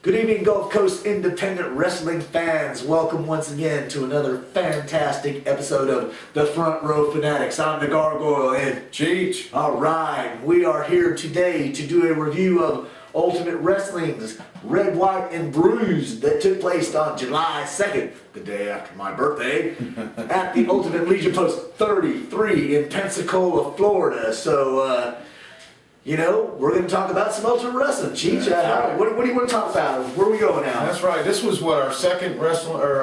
Good evening, Gulf Coast independent wrestling fans. Welcome once again to another fantastic episode of the Front Row Fanatics. I'm the Gargoyle and Cheech. All right, we are here today to do a review of Ultimate Wrestling's Red, White, and Bruised that took place on July 2nd, the day after my birthday, at the Ultimate Legion Post 33 in Pensacola, Florida. So, we're going to talk about some Ultimate Wrestling. Cheech, what do you want to talk about? Where are we going now? That's right. This was our second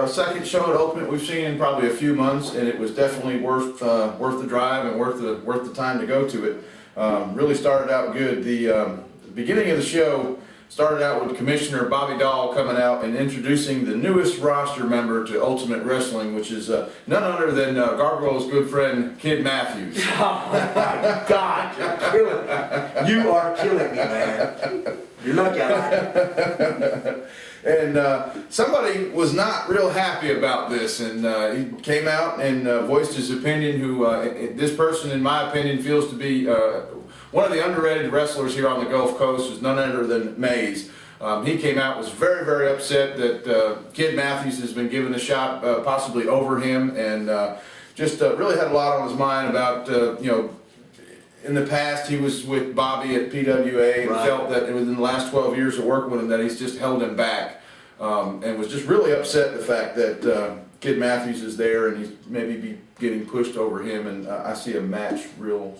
second show at Ultimate we've seen in probably a few months, and it was definitely worth the drive and worth the time to go to it. Really started out good. The beginning of the show started out with Commissioner Bobby Dahl coming out and introducing the newest roster member to Ultimate Wrestling, which is none other than Gargoyle's good friend, Kid Matthews. Oh my God, you're killing me. You are killing me, man. You're lucky I like And somebody was not real happy about this, and he came out and voiced his opinion, who this person, in my opinion, feels to be one of the underrated wrestlers here on the Gulf Coast, is none other than Mays. He came out, was very, very upset that Kid Matthews has been given a shot possibly over him, and just really had a lot on his mind about, in the past he was with Bobby at PWA and felt that within the last 12 years of working with him that he's just held him back, and was just really upset the fact that Kid Matthews is there and he's maybe be getting pushed over him, and I see a match real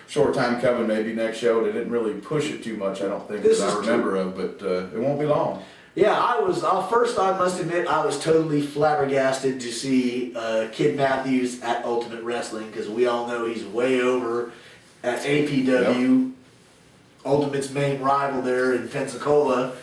short time coming, maybe next show. They didn't really push it too much, I don't think, that I remember of, but it won't be long. Yeah, I must admit, I was totally flabbergasted to see Kid Matthews at Ultimate Wrestling, because we all know he's way over at APW, yep. Ultimate's main rival there in Pensacola.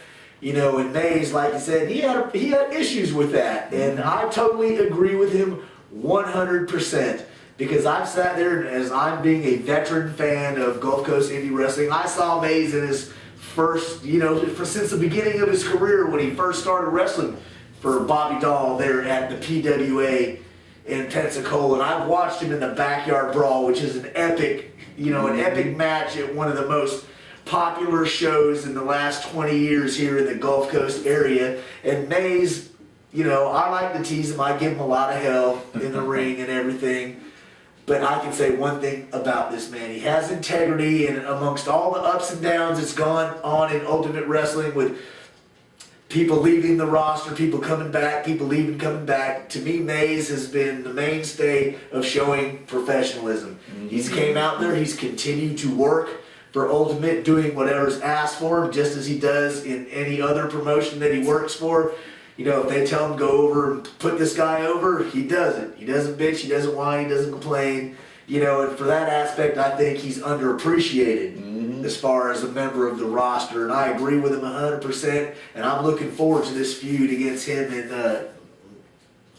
And Mays, like you said, he had issues with that, and I totally agree with him 100%. Because I've sat there, as I'm being a veteran fan of Gulf Coast indie wrestling, I saw Mays in his first, since the beginning of his career when he first started wrestling for Bobby Dahl there at the PWA in Pensacola. And I've watched him in the Backyard Brawl, which is an epic match at one of the most popular shows in the last 20 years here in the Gulf Coast area. And Mays, I like to tease him. I give him a lot of hell in the ring and everything. But I can say one thing about this man. He has integrity, and amongst all the ups and downs that's gone on in Ultimate Wrestling with people leaving the roster, people coming back, people leaving, coming back, to me, Mays has been the mainstay of showing professionalism. Mm-hmm. He's came out there, he's continued to work for Ultimate, doing whatever's asked for him, just as he does in any other promotion that he works for. If they tell him go over and put this guy over, he does it. He doesn't bitch, he doesn't whine, he doesn't complain. And for that aspect, I think he's underappreciated as far as a member of the roster. And I agree with him 100%. And I'm looking forward to this feud against him and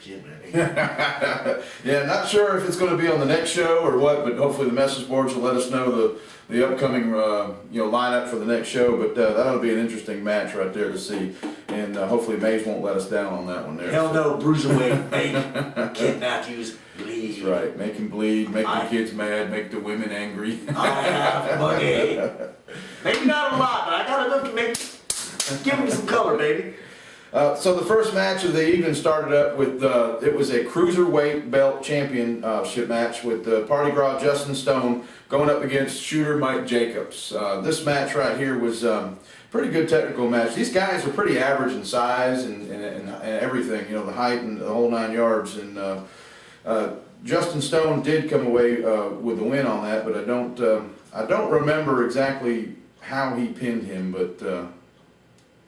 Jim. Yeah, not sure if it's going to be on the next show or what, but hopefully the message boards will let us know the upcoming lineup for the next show. But that'll be an interesting match right there to see, and hopefully Mays won't let us down on that one there. Hell no, Bruiserweight, make Kid Matthews bleed. That's right, make him bleed, make the kids mad, make the women angry. I have money. Maybe not a lot, but I got enough to give him some color, baby. So the first match of the evening started up with, it was a cruiserweight belt championship match with Party Gras Justin Stone going up against Shooter Mike Jacobs. This match right here was pretty good technical match. These guys are pretty average in size and everything, the height and the whole 9 yards. And Justin Stone did come away with the win on that, but I don't remember exactly how he pinned him, but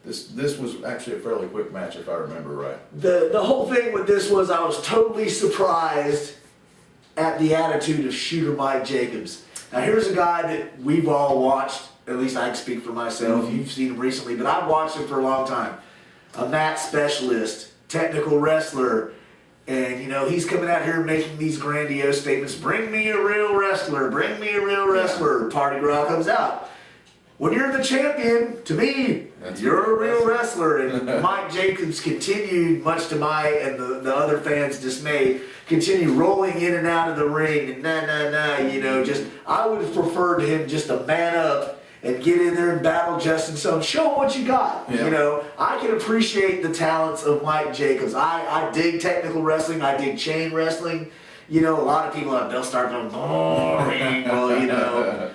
This was actually a fairly quick match, if I remember right. The whole thing with this was I was totally surprised at the attitude of Shooter Mike Jacobs. Now here's a guy that we've all watched, at least I can speak for myself. Mm-hmm. You've seen him recently, but I've watched him for a long time. A mat specialist, technical wrestler, and he's coming out here making these grandiose statements. Bring me a real wrestler, bring me a real wrestler. Party Gras comes out. When you're the champion, to me, you're a real wrestler. And Mike Jacobs continued, much to my and the other fans' dismay, continue rolling in and out of the ring and just I would have preferred him just to man up and get in there and battle Justin Stone. Show him what you got. Yeah. You know, I can appreciate the talents of Mike Jacobs. I dig technical wrestling. I dig chain wrestling. You know, a lot of people, they'll start going, boring. Well, you know,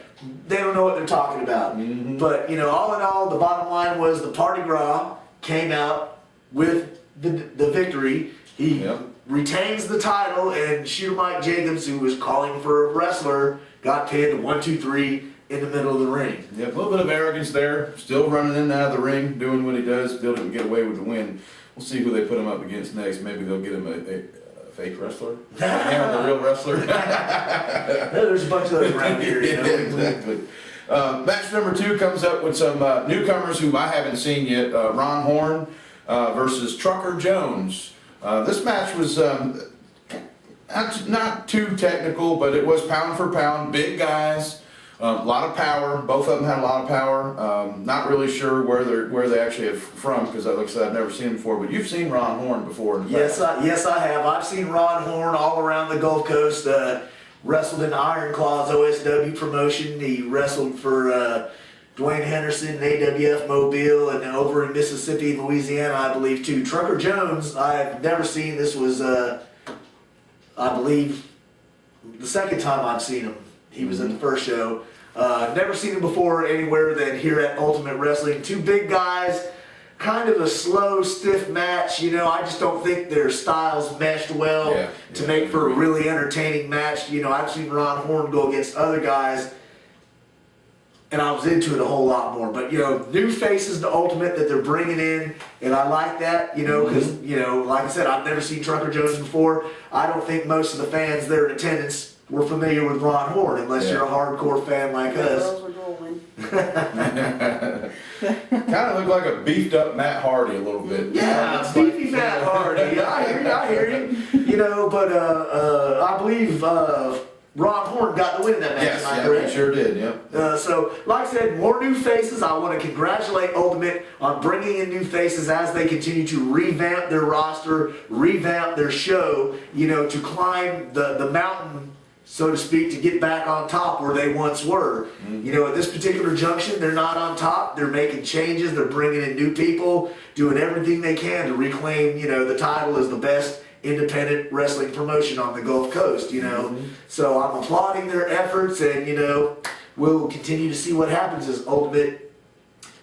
they don't know what they're talking about. Mm-hmm. But, you know, all in all, the bottom line was the Party Gras came out with the victory. He retains the title, and Shooter Mike Jacobs, who was calling for a wrestler, got pinned 1, 2, 3 in the middle of the ring. Yeah, a little bit of arrogance there. Still running in and out of the ring, doing what he does. Still didn't get away with the win. We'll see who they put him up against next. Maybe they'll get him a fake wrestler. A real wrestler. There's a bunch of those around here. You know? Yeah, exactly. Match number 2 comes up with some newcomers whom I haven't seen yet. Ron Horn versus Trucker Jones. This match was not too technical, but it was pound for pound. Big guys. A lot of power. Both of them had a lot of power. Not really sure where they actually are from, because like I said, I've never seen them before. But you've seen Ron Horn before. Yes, I have. I've seen Ron Horn all around the Gulf Coast. Wrestled in Iron Claws OSW promotion. He wrestled for Dwayne Henderson, AWF Mobile, and over in Mississippi and Louisiana, I believe too. Trucker Jones, I've never seen. This was, I believe, the second time I've seen him. He was in the first show. Never seen him before anywhere than here at Ultimate Wrestling. Two big guys, kind of a slow, stiff match. You know, I just don't think their styles meshed well to make for a really entertaining match. You know, I've seen Ron Horn go against other guys, and I was into it a whole lot more. But, you know, new faces to Ultimate that they're bringing in, and I like that, you know, because, you know, like I said, I've never seen Trucker Jones before. I don't think most of the fans there in attendance were familiar with Ron Horn, unless you're a hardcore fan like us. Kind of looked like a beefed up Matt Hardy a little bit. Yeah, beefy Matt Hardy. I hear you. You know, but I believe Ron Horn got the win in that match. Yes, am I correct? He sure did. Yep. So, like I said, more new faces. I want to congratulate Ultimate on bringing in new faces as they continue to revamp their roster, revamp their show. You know, to climb the mountain, so to speak, to get back on top where they once were. You know, at this particular junction, they're not on top. They're making changes. They're bringing in new people, doing everything they can to reclaim, you know, the title as the best independent wrestling promotion on the Gulf Coast, you know. So I'm applauding their efforts, and, you know, we'll continue to see what happens as Ultimate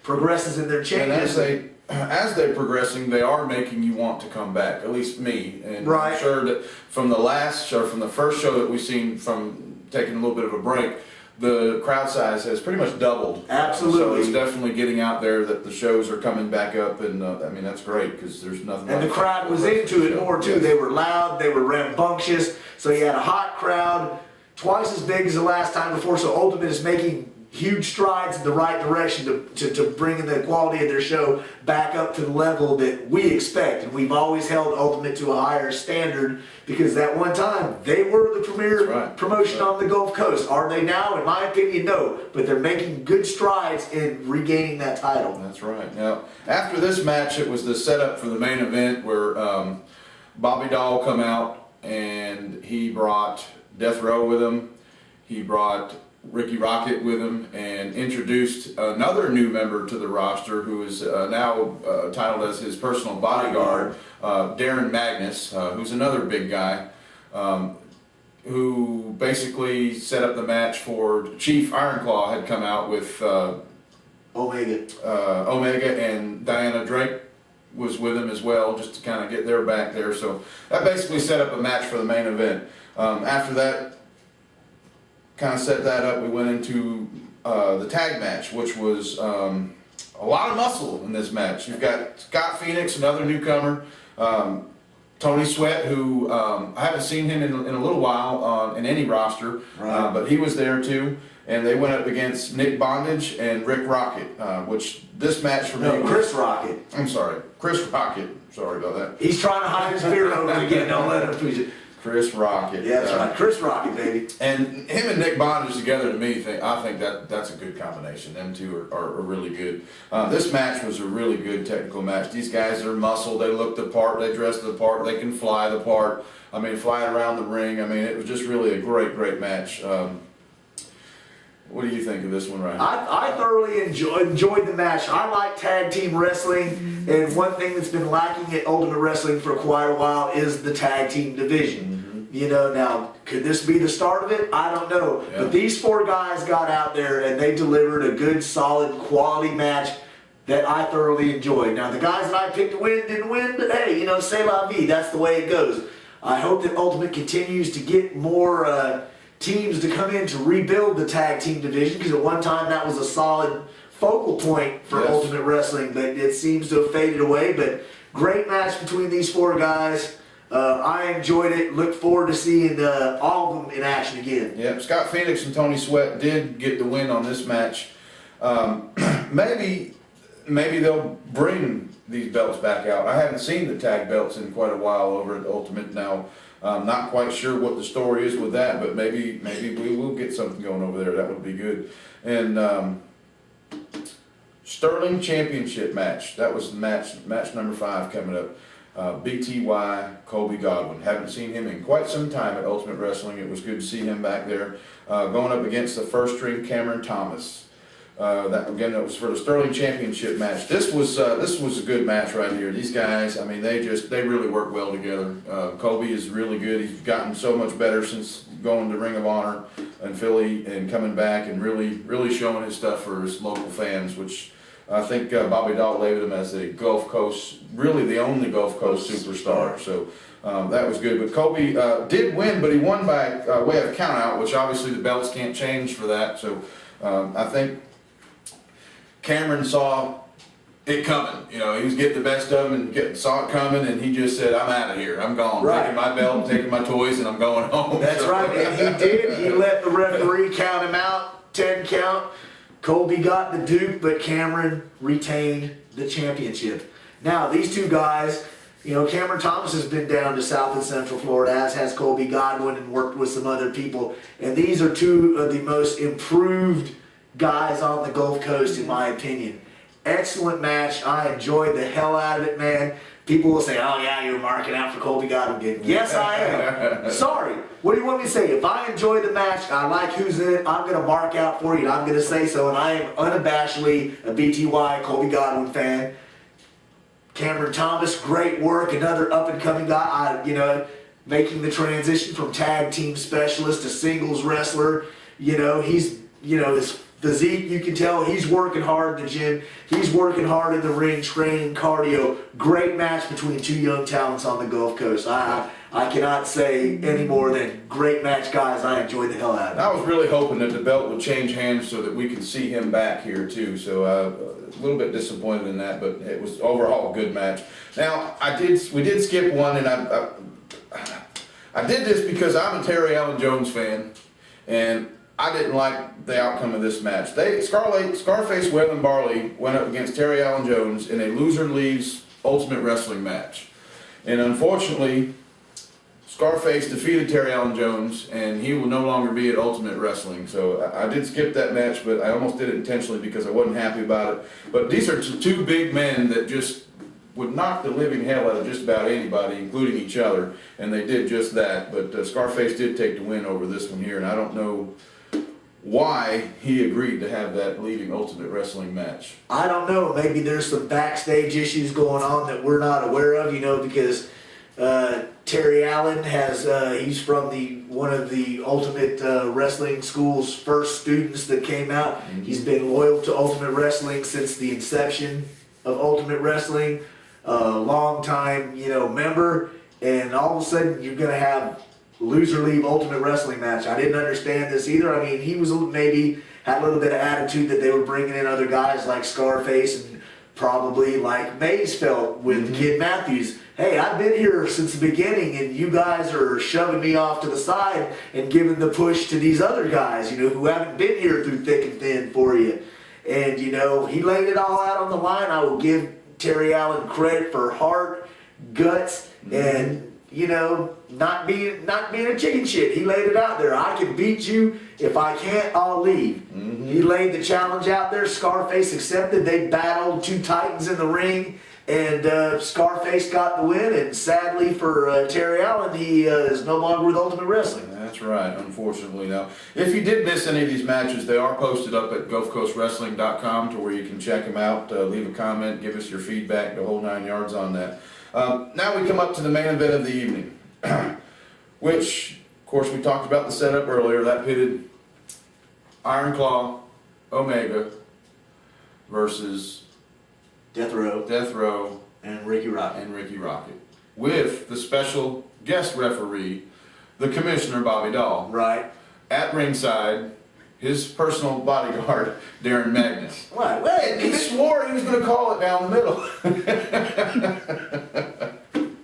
progresses in their changes. And as they're progressing, they are making you want to come back, at least me. And I'm sure that from the last show, from the first show that we've seen, from taking a little bit of a break, the crowd size has pretty much doubled. Absolutely. So it's definitely getting out there that the shows are coming back up, and I mean, that's great, because there's nothing And the crowd was into it more too. They were loud, they were rambunctious, so you had a hot crowd, twice as big as the last time before. So Ultimate is making huge strides in the right direction to bringing the quality of their show back up to the level that we expect. And we've always held Ultimate to a higher standard, because at one time they were the premier promotion on the Gulf Coast. Are they now? In my opinion, no. But they're making good strides in regaining that title. That's right. Now, after this match, it was the setup for the main event where Bobby Dahl come out, and he brought Death Row with him. He brought Ricky Rocket with him, and introduced another new member to the roster who is now titled as his personal bodyguard, Darren Magnus, who's another big guy, who basically set up the match for Chief Ironclaw. Had come out with Omega, and Diana Drake was with him as well, just to kind of get their back there. So that basically set up a match for the main event. After that, kind of set that up, we went into the tag match, which was a lot of muscle in this match. You've got Scott Phoenix, another newcomer, Tony Sweat, who I haven't seen him in a little while in any roster, but he was there too. And they went up against Nick Bondage and Rick Rocket, which this match for me... Chris Rocket. I'm sorry, Chris Rocket. Sorry about that. He's trying to hide his beard over again. Don't let him push it. Chris Rocket. Yeah, that's right. Chris Rocket, baby. And him and Nick Bondage together, to me, I think that's a good combination. Them two are really good. This match was a really good technical match. These guys are muscle. They look the part. They dress the part. They can fly the part. I mean, flying around the ring. I mean, it was just really a great, great match. What do you think of this one right here? I thoroughly enjoyed the match. I like tag team wrestling, and one thing that's been lacking at Ultimate Wrestling for quite a while is the tag team division. You know, now, could this be the start of it? I don't know. Yeah. But these four guys got out there and they delivered a good, solid, quality match that I thoroughly enjoyed. Now, the guys that I picked to win didn't win, but hey, you know, c'est la vie. That's the way it goes. I hope that Ultimate continues to get more teams to come in to rebuild the tag team division, because at one time that was a solid focal point for Ultimate Wrestling, but it seems to have faded away. But great match between these four guys. I enjoyed it. Look forward to seeing all of them in action again. Yeah, Scott Phoenix and Tony Sweat did get the win on this match. Maybe they'll bring these belts back out. I haven't seen the tag belts in quite a while over at Ultimate now. I'm not quite sure what the story is with that, but maybe we will get something going over there. That would be good. And Sterling Championship match. That was match number 5 coming up. BTY Colby Godwin. Haven't seen him in quite some time at Ultimate Wrestling. It was good to see him back there. Going up against the first string Cameron Thomas. That was for the Sterling Championship match. This was a good match right here. These guys, I mean, they really work well together. Colby is really good. He's gotten so much better since going to Ring of Honor in Philly and coming back and really showing his stuff for his local fans, which I think Bobby Dahl labeled him as a Gulf Coast, really the only Gulf Coast superstar. So that was good. But Colby did win, but he won by way of countout, which obviously the belts can't change for that. So I think Cameron saw it coming. You know, he was getting the best of him and saw it coming, and he just said, "I'm out of here. I'm gone. Right. Taking my belt, taking my toys, and I'm going home." That's right, and he did. He let the referee count him out, 10 count. Colby got the Duke, but Cameron retained the championship. Now, these two guys, you know, Cameron Thomas has been down to South and Central Florida, as has Colby Godwin, and worked with some other people. And these are two of the most improved guys on the Gulf Coast, in my opinion. Excellent match. I enjoyed the hell out of it, man. People will say, "Oh yeah, you're marking out for Colby Godwin." Yes, I am. Sorry. What do you want me to say? If I enjoy the match, I like who's in it, I'm going to mark out for you, and I'm going to say so. And I am unabashedly a BTY Colby Godwin fan. Cameron Thomas, great work. Another up-and-coming guy. Making the transition from tag team specialist to singles wrestler. He's his physique, you can tell he's working hard in the gym. He's working hard in the ring, training, cardio. Great match between two young talents on the Gulf Coast. I cannot say any more than great match, guys. I enjoyed the hell out of it. I was really hoping that the belt would change hands so that we could see him back here too. So a little bit disappointed in that, but it was overall a good match. Now we did skip one, and I did this because I'm a Terry Allen Jones fan, and I didn't like the outcome of this match. Scarface Webb and Barley went up against Terry Allen Jones in a loser leaves Ultimate Wrestling match. And unfortunately, Scarface defeated Terry Allen Jones, and he will no longer be at Ultimate Wrestling. So I did skip that match, but I almost did it intentionally because I wasn't happy about it. But these are two big men that just would knock the living hell out of just about anybody, including each other, and they did just that. But Scarface did take the win over this one here, and I don't know why he agreed to have that leading Ultimate Wrestling match. I don't know. Maybe there's some backstage issues going on that we're not aware of, because Terry Allen he's from one of the Ultimate Wrestling School's first students that came out. Mm-hmm. He's been loyal to Ultimate Wrestling since the inception of Ultimate Wrestling. Long time, member, and all of a sudden you're going to have loser leave Ultimate Wrestling match. I didn't understand this either. I mean, he was maybe had a little bit of attitude that they were bringing in other guys like Scarface and probably like Mays felt with Kid Matthews. Hey, I've been here since the beginning, and you guys are shoving me off to the side and giving the push to these other guys, who haven't been here through thick and thin for you. And, he laid it all out on the line. I will give Terry Allen credit for heart, guts, and not being a chicken shit. He laid it out there. I can beat you. If I can't, I'll leave. Mm-hmm. He laid the challenge out there. Scarface accepted. They battled two titans in the ring, and Scarface got the win, and sadly for Terry Allen, he is no longer with Ultimate Wrestling. That's right, unfortunately. Now, if you did miss any of these matches, they are posted up at GulfCoastWrestling.com to where you can check them out, leave a comment, give us your feedback, the whole 9 yards on that. Now we come up to the main event of the evening, which, of course, we talked about the setup earlier. That pitted Iron Claw, Omega versus Death Row and Ricky Rocket. With the special guest referee, the Commissioner Bobby Dahl. Right. At ringside, his personal bodyguard, Darren Magnus. Right. And he swore he was going to call it down the middle.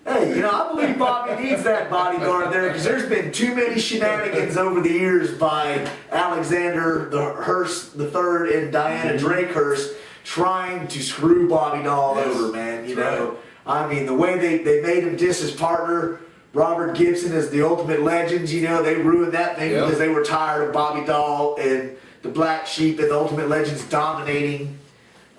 Hey, I believe Bobby needs that bodyguard there because there's been too many shenanigans over the years by Alexander the Hearst III and Diana Drake Hearst trying to screw Bobby Dahl over, man. Right. I mean, the way they made him diss his partner, Robert Gibson, as the Ultimate Legends, they ruined that thing because they were tired of Bobby Dahl and the Black Sheep and the Ultimate Legends dominating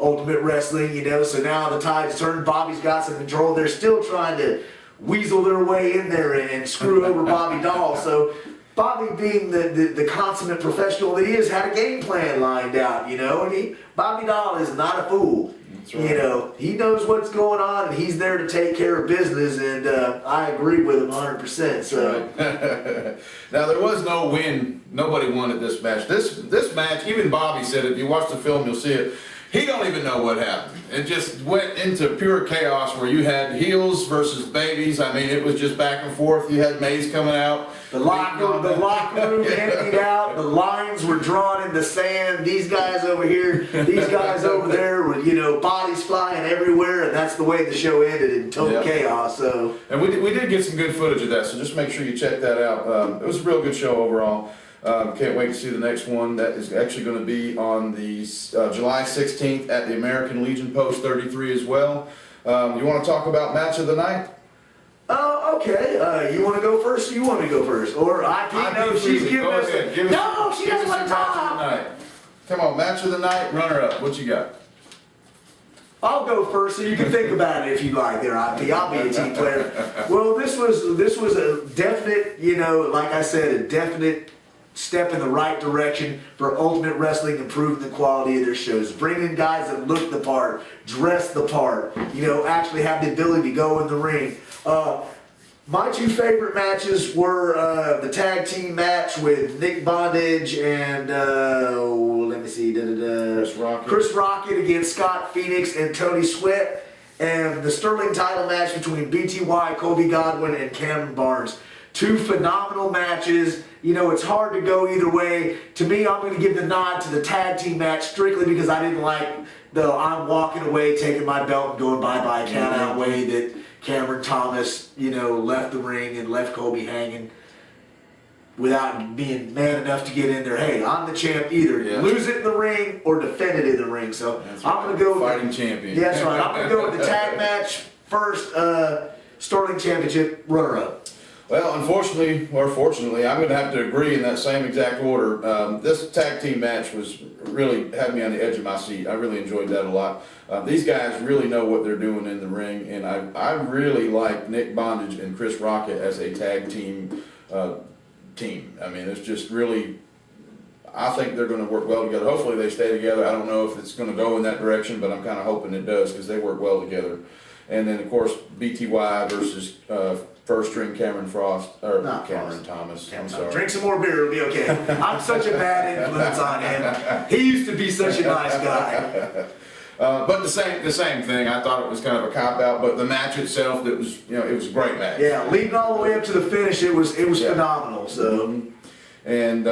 Ultimate Wrestling, so now the tide's turned. Bobby's got some control. They're still trying to weasel their way in there and screw over Bobby Dahl. So Bobby, being the consummate professional that he is, had a game plan lined out, and Bobby Dahl is not a fool. That's right. He knows what's going on, and he's there to take care of business, and I agree with him 100%. So. Right. Now, there was no win. Nobody won at this match. This match, even Bobby said it. If you watch the film, you'll see it. He don't even know what happened. It just went into pure chaos where you had heels versus babies. I mean, it was just back and forth. You had Maze coming out. The locker room emptied out. The lines were drawn in the sand. These guys over here, these guys over there, with bodies flying everywhere, and that's the way the show ended, in total chaos. So. And we did get some good footage of that. So just make sure you check that out. It was a real good show overall. Can't wait to see the next one. That is actually going to be on the July 16th at the American Legion Post 33 as well. You want to talk about match of the night? Okay. You want to go first? Or you want me to go first? Or she's giving us. No, she doesn't want to talk. Come on, match of the night, runner up. What you got? I'll go first, so you can think about it if you like. There, I'll be a team player. Well, this was a definite, like I said, a definite step in the right direction for Ultimate Wrestling, improving the quality of their shows, bringing guys that look the part, dress the part, actually have the ability to go in the ring. My two favorite matches were the tag team match with Nick Bondage and Chris Rocket against Scott Phoenix and Tony Sweat, and the Sterling title match between BTY, Kobe Godwin, and Cameron Barnes. Two phenomenal matches. It's hard to go either way. To me, I'm going to give the nod to the tag team match strictly because I didn't like the I'm walking away, taking my belt and going bye-bye count out way that Cameron Thomas, left the ring and left Kobe hanging without being man enough to get in there. Hey, I'm the champ. Either lose it in the ring or defend it in the ring. So I'm going to go fighting champion. Yeah, that's right. I'm going to go with the tag match first. Sterling Championship runner-up. Well, unfortunately, or fortunately, I'm going to have to agree in that same exact order. This tag team match really had me on the edge of my seat. I really enjoyed that a lot. These guys really know what they're doing in the ring, and I really like Nick Bondage and Chris Rocket as a tag team. I mean, it's just really, I think they're going to work well together. Hopefully they stay together. I don't know if it's going to go in that direction, but I'm kind of hoping it does because they work well together. And then, of course, BTY versus first string Cameron Thomas. I'm sorry. Drink some more beer, it'll be okay. I'm such a bad influence on him. He used to be such a nice guy. But the same thing. I thought it was kind of a cop out, but the match itself, it was a great match. Yeah, leading all the way up to the finish, it was phenomenal. So, and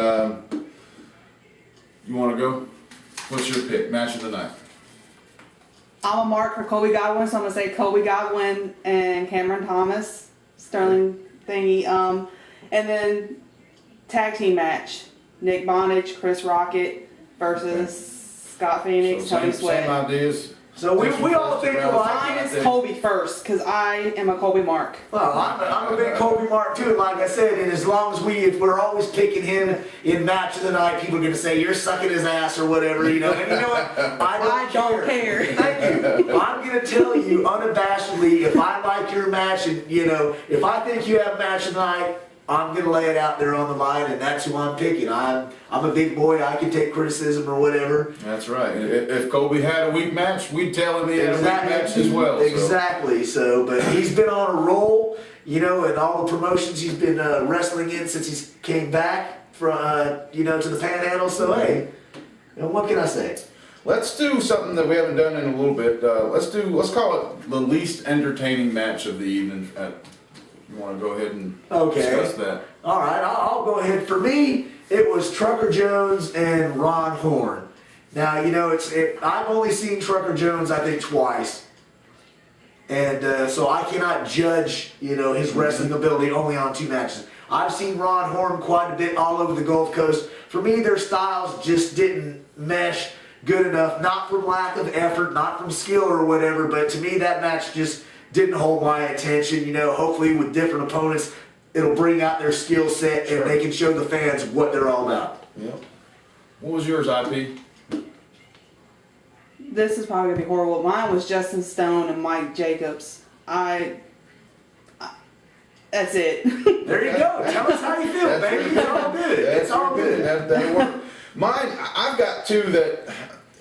you want to go? What's your pick? Match of the night. I'm a mark for Kobe Godwin, so I'm gonna say Kobe Godwin and Cameron Thomas, Sterling thingy. And then tag team match: Nick Bondage, Chris Rocket versus Scott Phoenix, Tony Sweat. Same ideas. So we all think alike. Mine is Kobe first, because I am a Kobe mark. Well, I'm a big Kobe mark too, and like I said, and as long as if we're always picking him in match of the night, people are going to say you're sucking his ass or whatever, And you know what? I don't care. Thank you. I'm I'm gonna tell you unabashedly, if I like your match and, if I think you have a match tonight, I'm gonna lay it out there on the line, and that's who I'm picking. I'm a big boy. I can take criticism or whatever. That's right. If Colby had a weak match, we'd tell him he had a weak match as well. Exactly. So, but he's been on a roll, and all the promotions he's been wrestling in since he came back from, to the Panhandle. So, hey, what can I say? Let's do something that we haven't done in a little bit. Let's call it the least entertaining match of the evening. You want to go ahead and discuss that? All right, I'll go ahead. For me, it was Trucker Jones and Ron Horn. Now, I've only seen Trucker Jones, I think, twice. And so I cannot judge, his wrestling ability only on 2 matches. I've seen Ron Horn quite a bit all over the Gulf Coast. For me, their styles just didn't mesh good enough. Not from lack of effort, not from skill or whatever, but to me, that match just didn't hold my attention. Hopefully with different opponents, it'll bring out their skill set and they can show the fans what they're all about. Yeah. What was yours, IP? This is probably gonna be horrible. Mine was Justin Stone and Mike Jacobs. That's it. There you go. Tell us how you feel, baby. It's all good. It's all good. That worked. Mine, I've got 2 that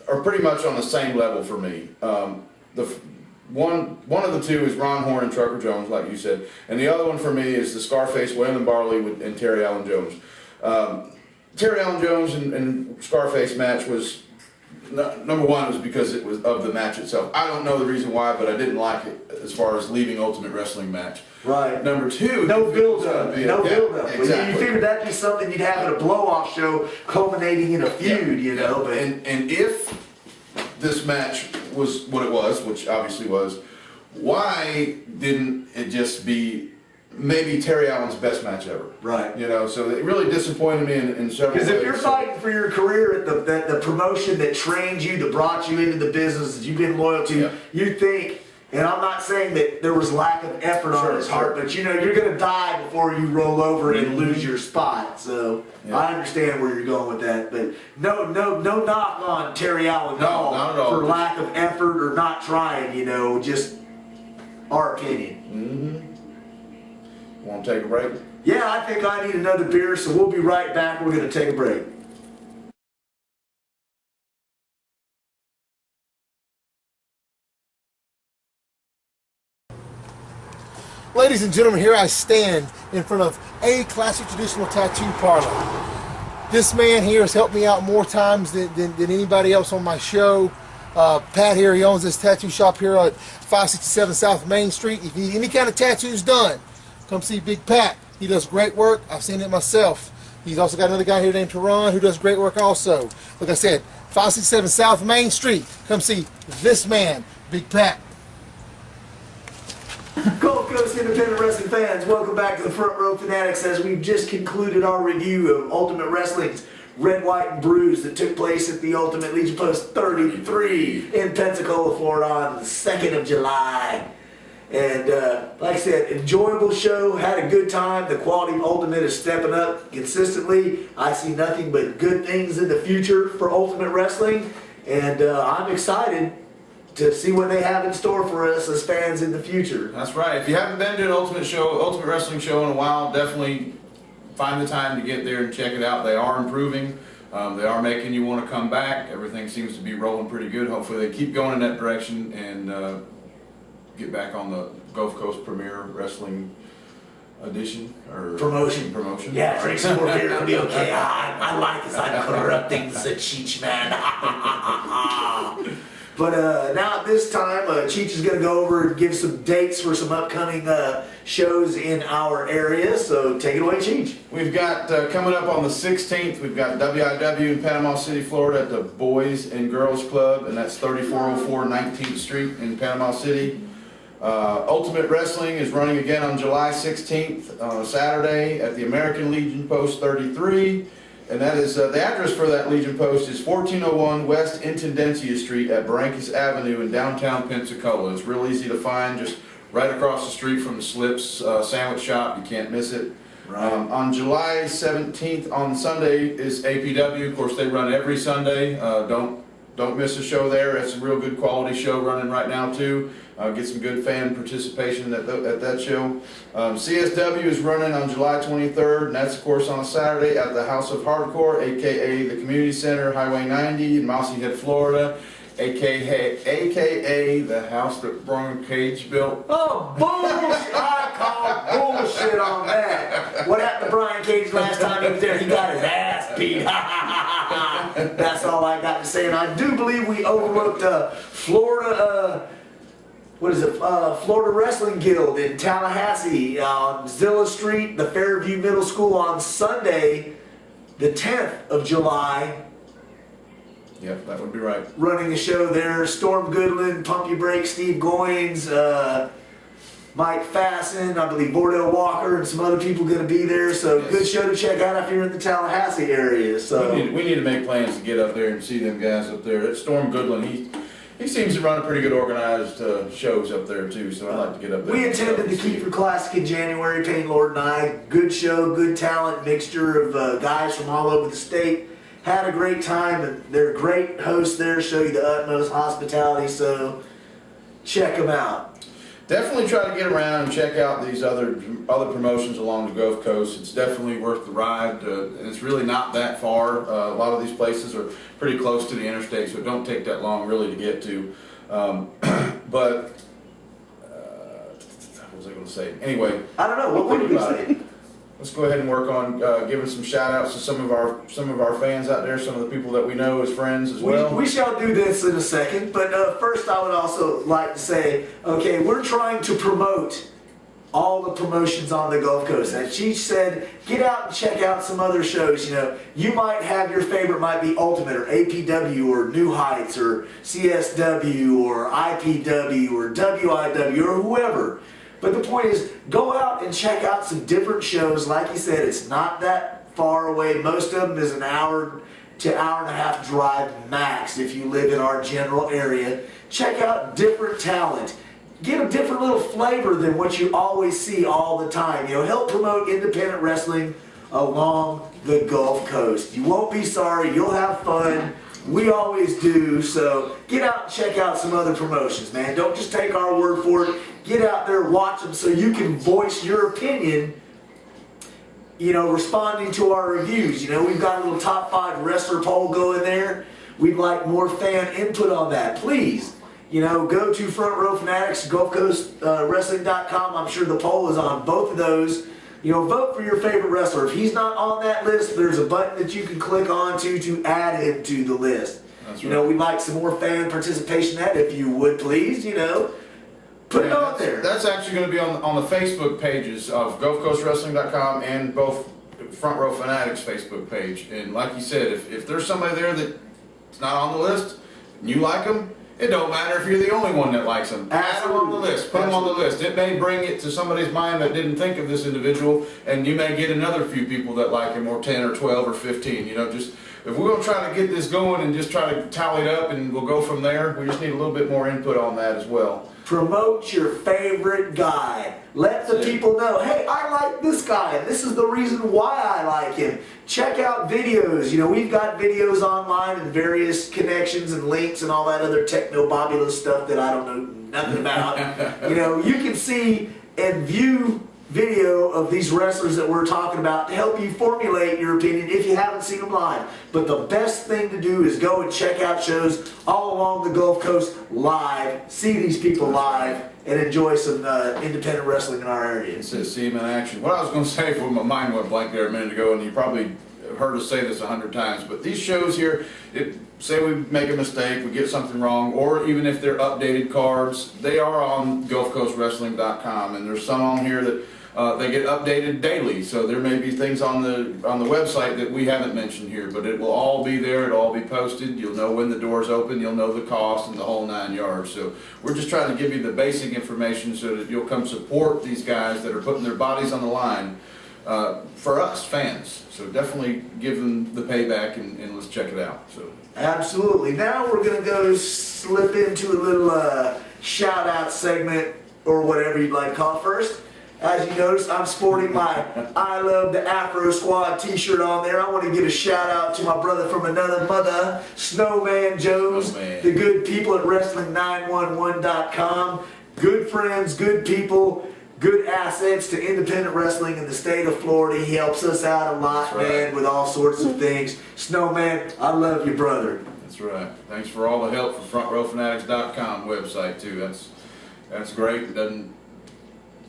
are pretty much on the same level for me. One of the 2 is Ron Horn and Trucker Jones, like you said, and the other one for me is the Scarface Waylon Barley and Terry Allen Jones. Terry Allen Jones and Scarface match was number 1 was because it was of the match itself. I don't know the reason why, but I didn't like it as far as leaving Ultimate Wrestling match. Right. Number 2, no build up. No build up. Exactly. You figured that'd be something you'd have at a blow off show, culminating in a feud. But and if this match was what it was, which obviously was, why didn't it just be maybe Terry Allen's best match ever? Right. So it really disappointed me in several ways. Because if you're fighting for your career at the promotion that trained you, that brought you into the business that you've been loyal to, you think, and I'm not saying that there was lack of effort on his part, but you're going to die before you roll over and lose your spot. So I understand where you're going with that, but no knock on Terry Allen not at all. For lack of effort or not trying. Just our opinion. Want to take a break? Yeah, I think I need another beer, so we'll be right back. We're going to take a break. Ladies and gentlemen, here I stand in front of a classic traditional tattoo parlor. This man here has helped me out more times than anybody else on my show. Pat here, he owns this tattoo shop here at 567 South Main Street. If you need any kind of tattoos done, come see Big Pat. He does great work. I've seen it myself. He's also got another guy here named Teron who does great work also. Like I said, 567 South Main Street. Come see this man, Big Pat. Gulf Coast independent wrestling fans, welcome back to the Front Row Fanatics as we've just concluded our review of Ultimate Wrestling's Red, White, and Bruised that took place at the Ultimate Legion Post 33 in Pensacola, Florida on the 2nd of July. And like I said, enjoyable show, had a good time. The quality of Ultimate is stepping up consistently. I see nothing but good things in the future for Ultimate Wrestling, and I'm excited to see what they have in store for us as fans in the future. That's right. If you haven't been to an Ultimate Wrestling show in a while, definitely find the time to get there and check it out. They are improving. They are making you want to come back. Everything seems to be rolling pretty good. Hopefully they keep going in that direction and get back on the Gulf Coast Premier Wrestling edition or promotion. Yeah, drink some more beer, it'll be okay. I like this. I corrupt things at Cheech, man. But now at this time, Cheech is going to go over and give some dates for some upcoming shows in our area. So take it away, Cheech. We've got coming up on the 16th, we've got WIW in Panama City, Florida at the Boys and Girls Club, and that's 3404 19th Street in Panama City. Ultimate Wrestling is running again on July 16th on a Saturday at the American Legion Post 33. And that is, the address for that Legion Post is 1401 West Intendencia Street at Barrancas Avenue in downtown Pensacola. It's real easy to find, just right across the street from the Slips sandwich shop. You can't miss it. Right. On July 17th on Sunday is APW. Of course, they run every Sunday. Don't don't miss a show there. It's a real good quality show running right now too. Get some good fan participation at that show. CSW is running on July 23rd, and that's of course on a Saturday at the House of Hardcore, aka the Community Center, Highway 90 in Mossy Head, Florida, aka the house that Brian Cage built. Oh, bullshit! I call bullshit on that. What happened to Brian Cage last time he was there? He got his ass beat. That's all I got to say. And I do believe we overlooked Florida. What is it? Florida Wrestling Guild in Tallahassee on Zilla Street, the Fairview Middle School on Sunday, the 10th of July. Yep, that would be right. Running a show there. Storm Goodland, Pump Your Brakes, Steve Goins, Mike Fasten, I believe Bordeaux Walker, and some other people going to be there. So yes. Good show to check out if you're in the Tallahassee area. So we need to make plans to get up there and see them guys up there. At Storm Goodland, he seems to run a pretty good organized shows up there too. So I'd like to get up there. We attended the Kiefer Classic in January, Payne Lord and I. Good show, good talent, mixture of guys from all over the state. Had a great time, and they're great hosts there, show you the utmost hospitality, so check them out. Definitely try to get around and check out these other promotions along the Gulf Coast. It's definitely worth the ride, and it's really not that far. A lot of these places are pretty close to the interstate, so it don't take that long really to get to. But what was I going to say? Anyway, I don't know, what would you say? let's go ahead and work on giving some shout outs to some of our fans out there, some of the people that we know as friends as well. We shall do this in a second, but first I would also like to say, okay, we're trying to promote all the promotions on the Gulf Coast. As Cheech said, get out and check out some other shows. You know, you might have your favorite might be Ultimate or APW or New Heights or CSW or IPW or WIW or whoever. But the point is, go out and check out some different shows. Like you said, it's not that far away. Most of them is an hour to hour and a half drive max if you live in our general area. Check out different talent. Get a different little flavor than what you always see all the time. You know, help promote independent wrestling along the Gulf Coast. You won't be sorry. You'll have fun. We always do. So get out and check out some other promotions, man. Don't just take our word for it. Get out there, watch them so you can voice your opinion, you know, responding to our reviews. You know, we've got a little top 5 wrestler poll going there. We'd like more fan input on that. Please, you know, go to Front Row Fanatics, GulfCoastWrestling.com. I'm sure the poll is on both of those. You know, vote for your favorite wrestler. If he's not on that list, there's a button that you can click on to add him to the list. That's you right. know, we'd like some more fan participation in that, if you would please, you know. Put it on there. That's actually going to be on the Facebook pages of GulfCoastWrestling.com and both Front Row Fanatics Facebook page. And like you said, if there's somebody there that's not on the list and you like them, it don't matter if you're the only one that likes them. Add them on the list. Put them on the list. It may bring it to somebody's mind that didn't think of this individual, and you may get another few people that like him, or 10 or 12 or 15. You know, just if we're going to try to get this going and just try to tally it up and we'll go from there, we just need a little bit more input on that as well. Promote your favorite guy. Let the people know, hey, I like this guy, and this is the reason why I like him. Check out videos. You know, we've got videos online and various connections and links and all that other techno-bobulous stuff that I don't know nothing about. You know, you can see and view video of these wrestlers that we're talking about to help you formulate your opinion if you haven't seen them live. But the best thing to do is go and check out shows all along the Gulf Coast live, see these people live, and enjoy some independent wrestling in our area. It says see him in action. What I was going to say before my mind went blank there a minute ago, and you probably heard us say this 100 times, but these shows here, say we make a mistake, we get something wrong, or even if they're updated cards, they are on GulfCoastWrestling.com, and there's some on here that they get updated daily, so there may be things on the website that we haven't mentioned here, but it will all be there. It'll all be posted. You'll know when the doors open. You'll know the cost and the whole 9 yards. So we're just trying to give you the basic information so that you'll come support these guys that are putting their bodies on the line for us fans. So definitely give them the payback and let's check it out. So Absolutely. Now we're going to go slip into a little shout-out segment, or whatever you'd like to call it first. As you notice, I'm sporting my I Love the Afro Squad t-shirt on there. I want to give a shout out to my brother from another mother, Snowman Jones, Snowman. the good people at Wrestling911.com. Good friends, good people, good assets to independent wrestling in the state of Florida. He helps us out a lot, That's right. man, with all sorts of things. Snowman, I love you, brother. That's right. Thanks for all the help from FrontRowFanatics.com website too. That's great. It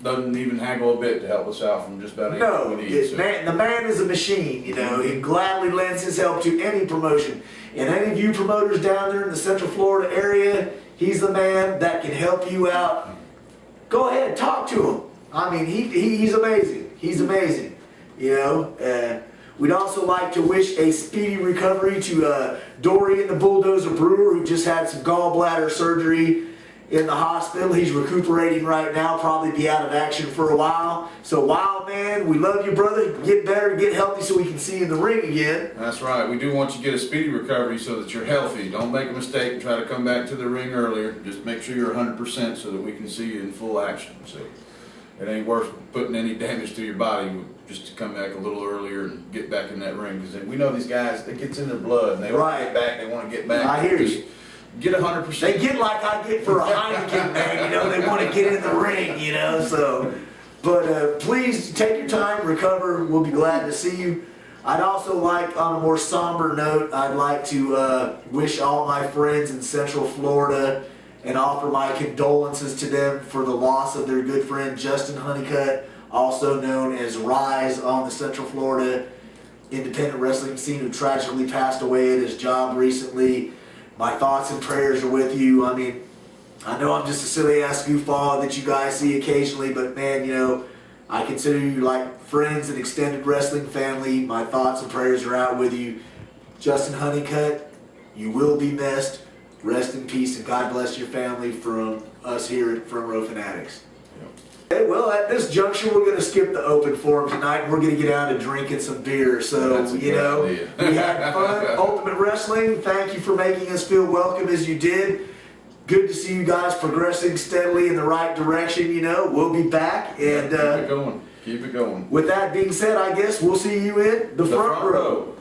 doesn't even haggle a bit to help us out from just about anything No, we need. So. the man is a machine, you know. He gladly lends his help to any promotion. And any of you promoters down there in the Central Florida area, he's the man that can help you out. Go ahead, talk to him. I mean, he's amazing. He's amazing, you know. We'd also like to wish a speedy recovery to Dorian the Bulldozer Brewer, who just had some gallbladder surgery in the hospital. He's recuperating right now, probably be out of action for a while. So Wild Man, we love you, brother. Get better, get healthy so we can see you in the ring again. That's right. We do want you to get a speedy recovery so that you're healthy. Don't make a mistake and try to come back to the ring earlier. Just make sure you're 100% so that we can see you in full action. So it ain't worth putting any damage to your body just to come back a little earlier and get back in that ring. Because we know these guys, it gets in their blood and they want to get back. They want to get back. I hear you. Get 100%. They get like I get for a Heineken, man, you know, they want to get in the ring, you know, so. But please take your time, recover, we'll be glad to see you. I'd also like, on a more somber note, I'd like to wish all my friends in Central Florida and offer my condolences to them for the loss of their good friend Justin Honeycutt, also known as Rise on the Central Florida independent wrestling scene, who tragically passed away at his job recently. My thoughts and prayers are with you. I mean, I know I'm just a silly ass goofball that you guys see occasionally, but man, you know, I consider you like friends and extended wrestling family. My thoughts and prayers are out with you. Justin Honeycutt, you will be missed. Rest in peace and God bless your family from us here at Front Row Fanatics. Okay, well, at this juncture, we're going to skip the open forum tonight. And we're going to get down to drinking some beer. So, That's a you good know, idea. we had fun. Ultimate Wrestling, thank you for making us feel welcome as you did. Good to see you guys progressing steadily in the right direction. You know, we'll be back. And keep it going. Keep it going. with that being said, I guess we'll see you in the front row. row.